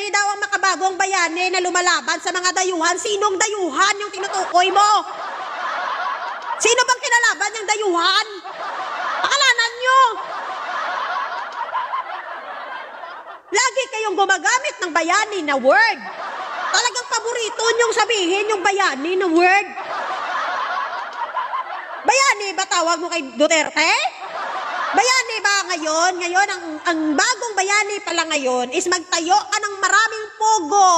daw ang makabagong bayani na lumalaban sa mga dayuhan. Sinong dayuhan yung tinutukoy mo? Sino bang kinalaban yung dayuhan? Pakalanan nyo! Lagi kayong gumagamit ng bayani na word. Talagang paborito nyong sabihin yung bayani na word. Bayani ba tawag mo kay Duterte? Bayani ba ngayon? Ngayon, ang bagong bayani pala ngayon is magtayo ka ng maraming pogo.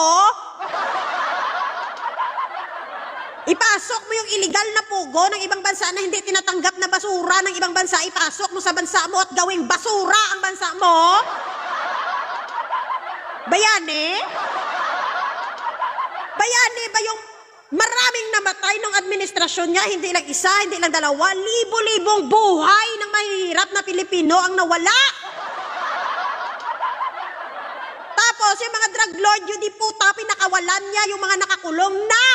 Ipasok mo yung illegal na pogo ng ibang bansa na hindi tinatanggap na basura ng ibang bansa. Ipasok mo sa bansa mo at gawing basura ang bansa mo. Bayani? Bayani ba yung maraming namatay ng administrasyon niya? Hindi lang isa, hindi lang dalawa. Libo-libong buhay ng mahihirap na Pilipino ang nawala. Tapos yung mga drug lord, yun di puta, pinakawalan niya yung mga nakakulong na.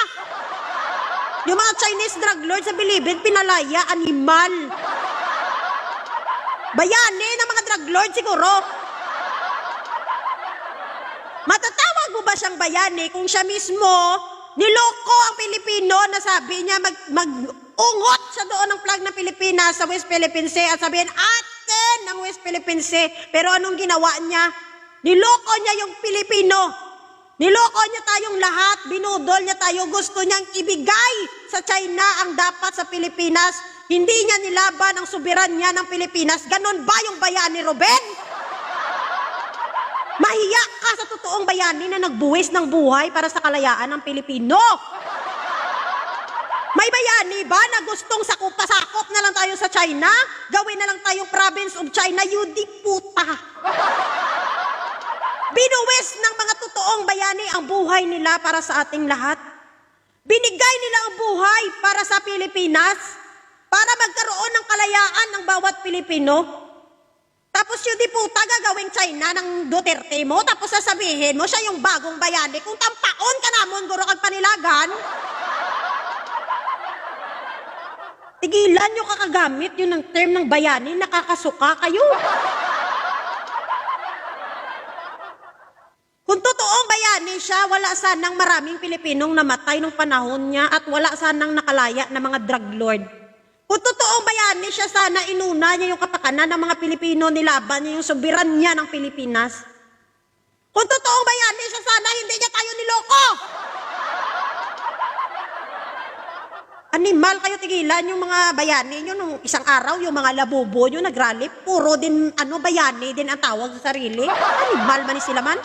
Yung mga Chinese drug lord sa Bilibid, pinalaya, animal. Bayani ng mga drug lord siguro. Matatawag mo ba siyang bayani kung siya mismo niloko ang Pilipino na sabi niya mag-ungot siya doon ng flag ng Pilipinas sa West Philippine Sea at sabihin, atin ang West Philippine Sea. Pero anong ginawa niya? Niloko niya yung Pilipino. Niloko niya tayong lahat. Binudol niya tayo. Gusto niyang ibigay sa China ang dapat sa Pilipinas. Hindi niya nilaban ang soberanya ng Pilipinas. Ganon ba yung bayani, Ruben? Mahiya ka sa totoong bayani na nagbuwis ng buhay para sa kalayaan ng Pilipino. May bayani ba na gustong pasakop na lang tayo sa China? Gawin na lang tayong province of China? Yudi puta. Binuwis ng mga totoong bayani ang buhay nila para sa ating lahat. Binigay nila ang buhay para sa Pilipinas, para magkaroon ng kalayaan ng bawat Pilipino. Tapos yun di puta gagawing China ng Duterte mo, tapos sasabihin mo siya yung bagong bayani. Kung tampaon ka namon, guro kag panilagan. Tigilan nyo kakagamit yun ng term ng bayani, nakakasuka kayo. Kung totoong bayani siya, wala sanang maraming Pilipinong namatay nung panahon niya at wala sanang nakalaya na mga drug lord. Kung totoong bayani siya, sana inuna niya yung kapakanan ng mga Pilipino, nilaban niya yung soberanya ng Pilipinas. Kung totoong bayani siya, sana hindi niya tayo niloko. Animal kayo, tigilan yung mga bayani nyo nung isang araw, yung mga labubo nyo nagrally, puro din bayani din ang tawag sa sarili. Animal man sila man.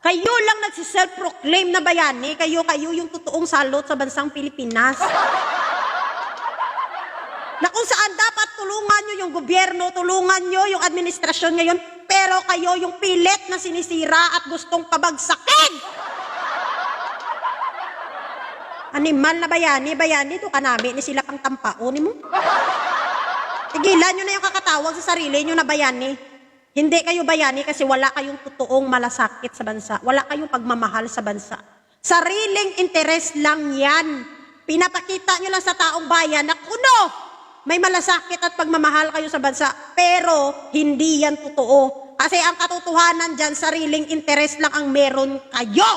Kayo lang nagsiself-proclaim na bayani, kayo yung totoong salot sa bansang Pilipinas. Na kung saan dapat tulungan nyo yung gobyerno, tulungan nyo yung administrasyon ngayon, pero kayo yung pilit na sinisira at gustong pabagsakin. Animal na bayani, ito kanami ni sila kang tampaon mo. Tigilan nyo na yung kakatawag sa sarili nyo na bayani. Hindi kayo bayani kasi wala kayong totoong malasakit sa bansa. Wala kayong pagmamahal sa bansa. Sariling interes lang yan. Pinapakita nyo lang sa taong bayan na kuno, may malasakit at pagmamahal kayo sa bansa. Pero hindi yan totoo. Kasi ang katotohanan dyan, sariling interes lang ang meron kayo.